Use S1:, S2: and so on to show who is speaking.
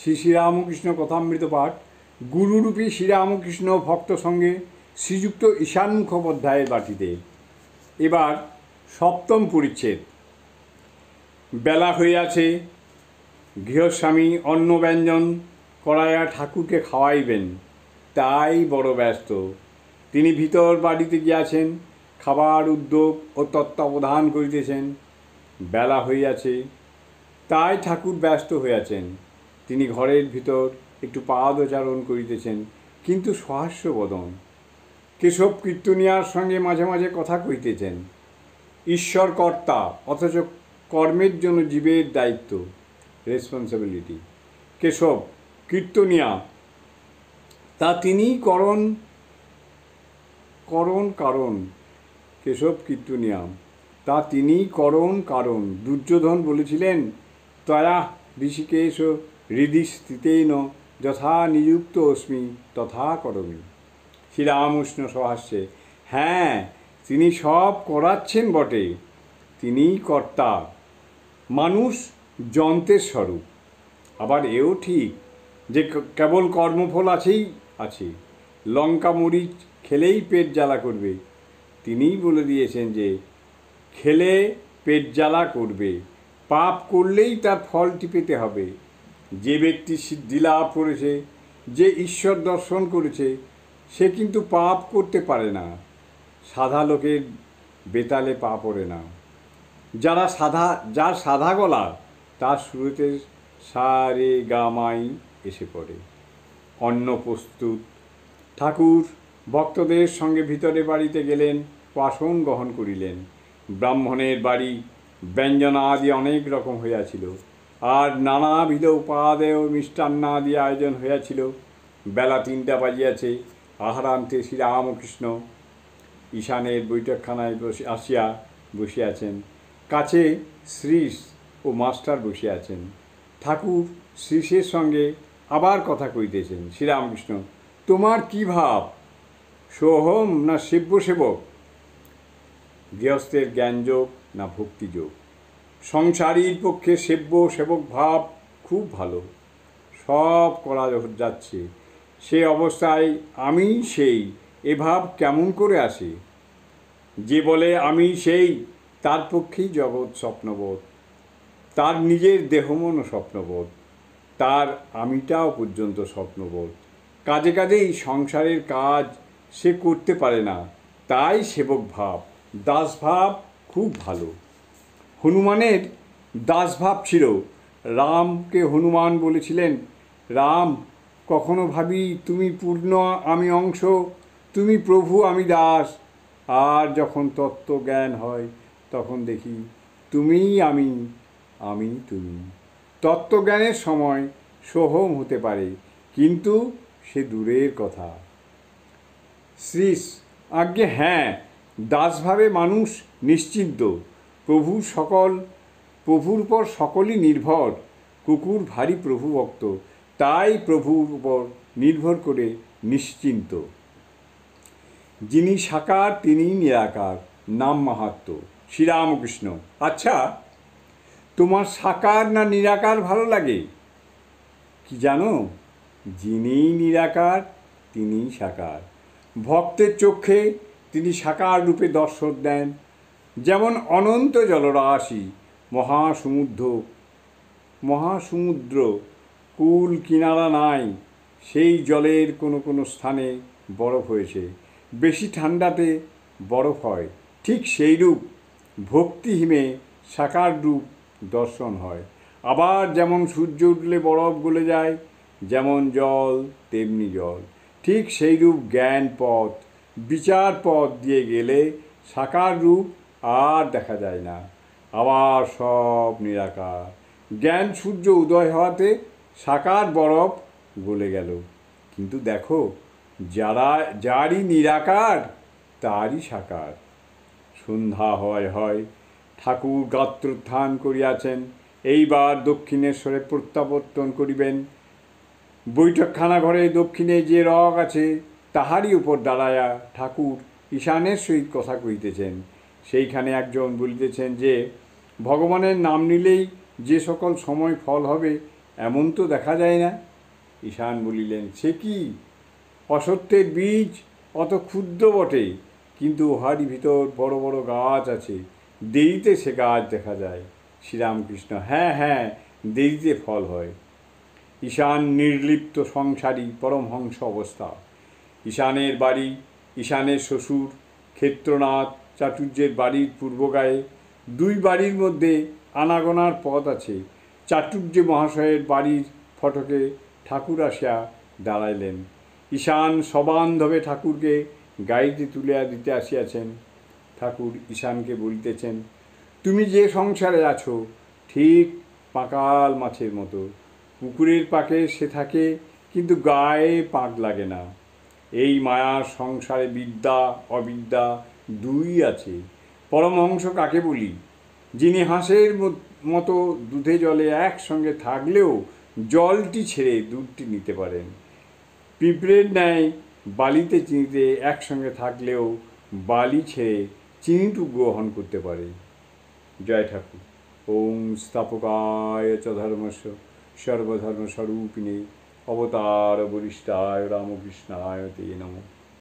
S1: শ্রী শ্রীরামকৃষ্ণ কথামৃত পাঠ গুরুরূপী শ্রীরামকৃষ্ণ ভক্ত সঙ্গে শ্রীযুক্ত ঈশান মুখোপাধ্যায়ের বাটিতে। এবার সপ্তম পরিচ্ছেদ। বেলা হইয়াছে, গৃহস্বামী অন্ন ব্যঞ্জন করাইয়া ঠাকুরকে খাওয়াইবেন, তাই বড় ব্যস্ত। তিনি ভিতর বাড়িতে গিয়াছেন, খাবার উদ্যোগ ও তত্ত্বাবধান করিতেছেন। বেলা হইয়াছে, তাই ঠাকুর ব্যস্ত হইয়াছেন। তিনি ঘরের ভিতর একটু পাদচারণ করিতেছেন, কিন্তু সহাস্য বদন। কেশব কীর্তনিয়ার সঙ্গে মাঝে মাঝে কথা কইতেছেন। ঈশ্বর কর্তা, অথচ কর্মের জন্য জীবের দায়িত্ব, রেসপন্সিবিলিটি। কেশব কীর্তনিয়া, তা তিনিই কারণ। কেশব কীর্তনিয়া, তা তিনিই কারণ। দুর্যোধন বলেছিলেন, তয়া ঋষিকেশ হৃদি স্থিতেন যথা নিযুক্ত অস্মি তথা করমি। শ্রীরামকৃষ্ণ সহাস্যে, হ্যাঁ, তিনি সব করাচ্ছেন বটে, তিনিই কর্তা। মানুষ যন্ত্রের স্বরূপ। আবার এও ঠিক যে কেবল কর্মফল আছে। লঙ্কা মরিচ খেলেই পেট জ্বালা করবে, তিনিই বলে দিয়েছেন যে খেলে পেট জ্বালা করবে, পাপ করলেই তার ফলটি পেতে হবে। যে ব্যক্তি সিদ্ধি লাভ করেছে, যে ঈশ্বর দর্শন করেছে, সে কিন্তু পাপ করতে পারে না। সাধা লোকের বেতালে পা পড়ে না। যার সাধা গলা, তার শুরুতে সা রে গা মাই এসে পড়ে। অন্ন প্রস্তুত। ঠাকুর ভক্তদের সঙ্গে ভিতরে বাড়িতে গেলেন, আসন গ্রহণ করিলেন। ব্রাহ্মণের বাড়ি ব্যঞ্জনাদি অনেক রকম হইয়াছিল, আর নানাবিধ উপাদেয় মিষ্টান্নাদি আয়োজন হইয়াছিল। বেলা 3টা বাজিয়াছে। আহারান্তে শ্রীরামকৃষ্ণ ঈশানের বৈঠকখানায় আসিয়া বসিয়াছেন। কাছে শ্রীশ ও মাস্টার বসিয়াছেন। ঠাকুর শ্রীশের সঙ্গে আবার কথা কইতেছেন। শ্রীরামকৃষ্ণ, তোমার কি ভাব, সোহম না সেব্য সেবক? গৃহস্থের জ্ঞানযোগ না ভক্তিযোগ? সংসারীর পক্ষে সেব্য সেবক ভাব খুব ভালো, সব করা যাচ্ছে। সে অবস্থায় আমি সেই এ ভাব কেমন করে আসে? যে বলে আমি সেই, তার পক্ষেই জগৎ স্বপ্নবোধ, তার নিজের দেহমনও স্বপ্নবোধ, তার আমিটাও পর্যন্ত স্বপ্নবোধ। কাজে কাজেই সংসারের কাজ সে করতে পারে না, তাই সেবক ভাব, দাসভাব খুব ভালো। হনুমানের দাসভাব ছিল। রামকে হনুমান বলেছিলেন, রাম, কখনো ভাবি তুমি পূর্ণ আমি অংশ, তুমি প্রভু আমি দাস, আর যখন তত্ত্বজ্ঞান হয় তখন দেখি তুমিই আমি, আমি তুমি। তত্ত্বজ্ঞানের সময় সোহম হতে পারে, কিন্তু সে দূরের কথা। শ্রীশ, আজ্ঞে হ্যাঁ, দাসভাবে মানুষ নিশ্চিন্ত। প্রভুর উপর সকলই নির্ভর। কুকুর ভারী প্রভুভক্ত, তাই প্রভুর উপর নির্ভর করে নিশ্চিন্ত। যিনি সাকার তিনিই নিরাকার, নাম মাহাত্ম্য। শ্রীরামকৃষ্ণ, আচ্ছা, তোমার সাকার না নিরাকার ভালো লাগে? কি জানো, যিনি নিরাকার তিনিই সাকার। ভক্তের চক্ষে তিনি সাকার রূপে দর্শন দেন। যেমন অনন্ত জলরাশি, মহাসমুদ্র, কুল কিনারা নাই, সেই জলের কোনো স্থানে বরফ হয়েছে, বেশি ঠান্ডাতে বরফ হয়। ঠিক সেইরূপ ভক্তিহীনে সাকার রূপ দর্শন হয়। আবার যেমন সূর্য উঠলে বরফ গলে যায়, যেমন জল তেমনি জল। ঠিক সেইরূপ জ্ঞান পথ, বিচার পথ দিয়ে গেলে সাকার রূপ আর দেখা যায় না, আবার সব নিরাকার। জ্ঞান সূর্য উদয় হওয়াতে সাকার বরফ গলে গেল, কিন্তু দেখো, যারই নিরাকার তারই সাকার। সন্ধ্যা হয়, ঠাকুর গাত্রোত্থান করিয়াছেন, এইবার দক্ষিণেশ্বরে প্রত্যাবর্তন করিবেন। বৈঠকখানা ঘরে দক্ষিণে যে রগ আছে, তাহারই উপর দাঁড়াইয়া ঠাকুর ঈশানের সহিত কথা কইতেছেন। সেইখানে একজন বলিতেছেন যে ভগবানের নাম নিলেই যে সকল সময় ফল হবে, এমন তো দেখা যায় না। ঈশান বলিলেন, সে কি, অসত্যের বীজ অত ক্ষুদ্র বটে, কিন্তু উহারই ভিতর বড় বড় গাছ আছে, দেরিতে সে গাছ দেখা যায়। শ্রীরামকৃষ্ণ, হ্যাঁ হ্যাঁ, দেরিতে ফল হয়। ঈশান নির্লিপ্ত সংসারী পরমহংস অবস্থা। ঈশানের বাড়ি, ঈশানের শ্বশুর ক্ষেত্রনাথ চাটুর্যের বাড়ির পূর্বগায়ে। দুই বাড়ির মধ্যে আনাগোনার পথ আছে। চাটুর্য মহাশয়ের বাড়ির ফটকে ঠাকুর আসিয়া দাঁড়াইলেন। ঈশান সবান্ধবে ঠাকুরকে গাড়িতে তুলিয়া দিতে আসিয়াছেন। ঠাকুর ঈশানকে বলিতেছেন, তুমি যে সংসারে আছো ঠিক পাকাল মাছের মতো, পুকুরের পাকে সে থাকে কিন্তু গায়ে পাক লাগে না। এই মায়ার সংসারে বিদ্যা অবিদ্যা দুই আছে। পরমহংস কাকে বলি? যিনি হাঁসের মতো দুধে জলে একসঙ্গে থাকলেও জলটি ছেড়ে দুধটি নিতে পারেন। পিঁপড়ের ন্যায় বালিতে চিনিতে একসঙ্গে থাকলেও বালি ছেড়ে চিনিটুকু গ্রহণ করতে পারে। জয় ঠাকুর। ওং স্থাপকায় চ ধর্মস্য সর্বধর্মস্বরূপিণে অবতার বরিষ্ঠায় রামকৃষ্ণায় তে নমঃ।